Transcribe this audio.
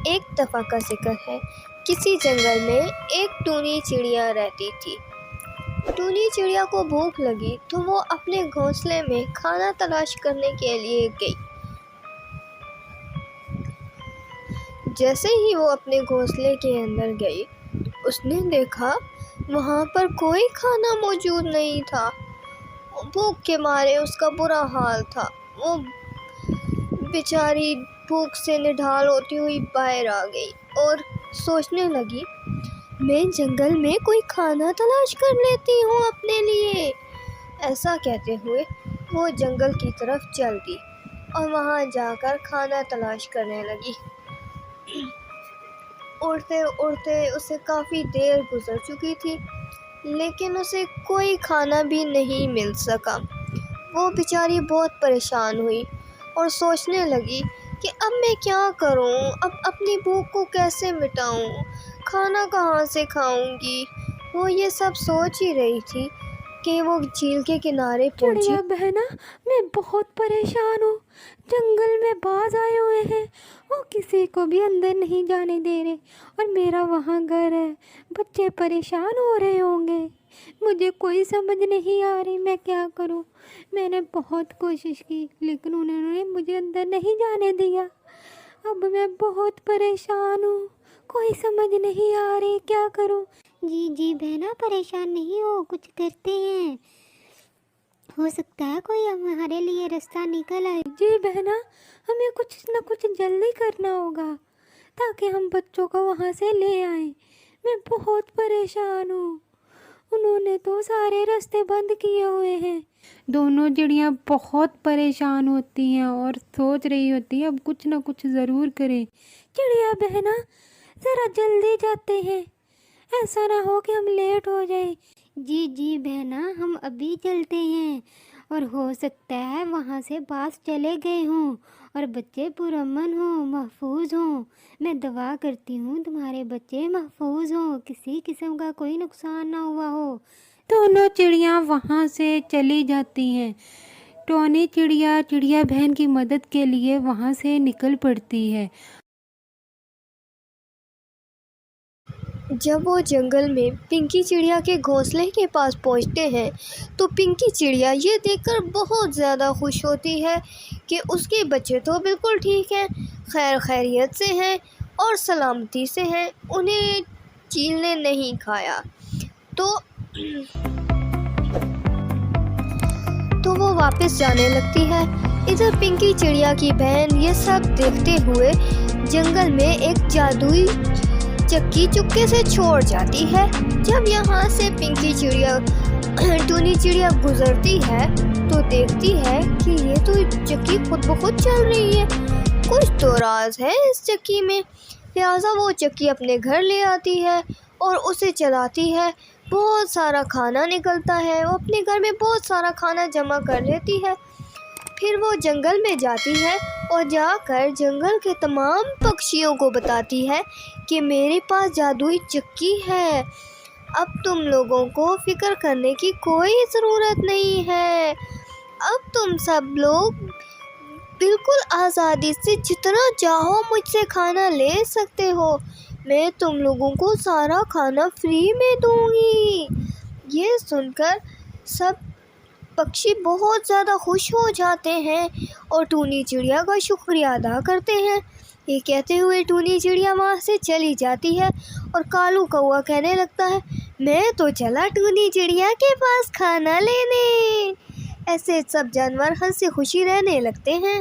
ایک دفعہ کا ذکر ہے، کسی جنگل میں ایک ٹونی چڑیا رہتی تھی۔ ٹونی چڑیا کو بھوک لگی تو وہ اپنے گھونسلے میں کھانا تلاش کرنے کے لیے گئی۔ جیسے ہی وہ اپنے گھونسلے کے اندر گئی، اس نے دیکھا وہاں پر کوئی کھانا موجود نہیں تھا۔ بھوک کے مارے اس کا برا حال تھا۔ وہ بیچاری بھوک سے نڈھال ہوتی ہوئی باہر آ گئی اور سوچنے لگی، میں جنگل میں کوئی کھانا تلاش کر لیتی ہوں اپنے لیے۔ ایسا کہتے ہوئے وہ جنگل کی طرف چل دی اور وہاں جا کر کھانا تلاش کرنے لگی۔ اڑتے اڑتے اسے کافی دیر گزر چکی تھی، لیکن اسے کوئی کھانا بھی نہیں مل سکا۔ وہ بیچاری بہت پریشان ہوئی اور سوچنے لگی کہ اب میں کیا کروں، اب اپنی بھوک کو کیسے مٹاؤں، کھانا کہاں سے کھاؤں گی۔ وہ یہ سب سوچ ہی رہی تھی کہ وہ جھیل کے کنارے پہنچی۔ چڑیا بہنا، میں بہت پریشان ہوں۔ جنگل میں باز آئے ہوئے ہیں، وہ کسی کو بھی اندر نہیں جانے دے رہے، اور میرا وہاں گھر ہے، بچے پریشان ہو رہے ہوں گے۔ مجھے کوئی سمجھ نہیں آ رہی میں کیا کروں۔ میں نے بہت کوشش کی لیکن انہوں نے مجھے اندر نہیں جانے دیا۔ اب میں بہت پریشان ہوں، کوئی سمجھ نہیں آ رہی کیا کروں۔ جی بہنا، پریشان نہیں ہو، کچھ کرتے ہیں، ہو سکتا ہے کوئی ہمارے لیے راستہ نکل آئے۔ جی بہنا، ہمیں کچھ نہ کچھ جلدی کرنا ہوگا تاکہ ہم بچوں کو وہاں سے لے آئیں۔ میں بہت پریشان ہوں، انہوں نے تو سارے راستے بند کیے ہوئے ہیں۔ دونوں چڑیاں بہت پریشان ہوتی ہیں اور سوچ رہی ہوتی ہیں اب کچھ نہ کچھ ضرور کریں۔ چڑیا بہنا، ذرا جلدی جاتے ہیں، ایسا نہ ہو کہ ہم لیٹ ہو جائیں۔ جی بہنا، ہم ابھی چلتے ہیں، اور ہو سکتا ہے وہاں سے باز چلے گئے ہوں اور بچے پرامن ہوں، محفوظ ہوں۔ میں دعا کرتی ہوں تمہارے بچے محفوظ ہوں، کسی قسم کا کوئی نقصان نہ ہوا ہو۔ دونوں چڑیاں وہاں سے چلی جاتی ہیں۔ ٹونی چڑیا چڑیا بہن کی مدد کے لیے وہاں سے نکل پڑتی ہے۔ جب وہ جنگل میں پنکی چڑیا کے گھونسلے کے پاس پہنچتے ہیں تو پنکی چڑیا یہ دیکھ کر بہت زیادہ خوش ہوتی ہے کہ اس کے بچے تو بالکل ٹھیک ہیں، خیر خیریت سے ہیں اور سلامتی سے ہیں، انہیں چیل نے نہیں کھایا۔ تو وہ واپس جانے لگتی ہے۔ ادھر پنکی چڑیا کی بہن یہ سب دیکھتے ہوئے جنگل میں ایک جادوئی چکی چپکے سے چھوڑ جاتی ہے۔ جب یہاں سے پنکی چڑیا ٹونی چڑیا گزرتی ہے تو دیکھتی ہے کہ یہ تو چکی خود بخود چل رہی ہے، کچھ تو راز ہے اس چکی میں۔ لہٰذا وہ چکی اپنے گھر لے آتی ہے اور اسے چلاتی ہے، بہت سارا کھانا نکلتا ہے، وہ اپنے گھر میں بہت سارا کھانا جمع کر لیتی ہے۔ پھر وہ جنگل میں جاتی ہے اور جا کر جنگل کے تمام پکشیوں کو بتاتی ہے کہ میرے پاس جادوئی چکی ہے، اب تم لوگوں کو فکر کرنے کی کوئی ضرورت نہیں ہے، اب تم سب لوگ بالکل آزادی سے جتنا چاہو مجھ سے کھانا لے سکتے ہو، میں تم لوگوں کو سارا کھانا فری میں دوں گی۔ یہ سن کر سب پکشی بہت زیادہ خوش ہو جاتے ہیں اور ٹونی چڑیا کا شکریہ ادا کرتے ہیں۔ یہ کہتے ہوئے ٹونی چڑیا وہاں سے چلی جاتی ہے اور کالو کوا کہنے لگتا ہے، میں تو چلا ٹونی چڑیا کے پاس کھانا لینے۔ ایسے سب جانور ہنسی خوشی رہنے لگتے ہیں۔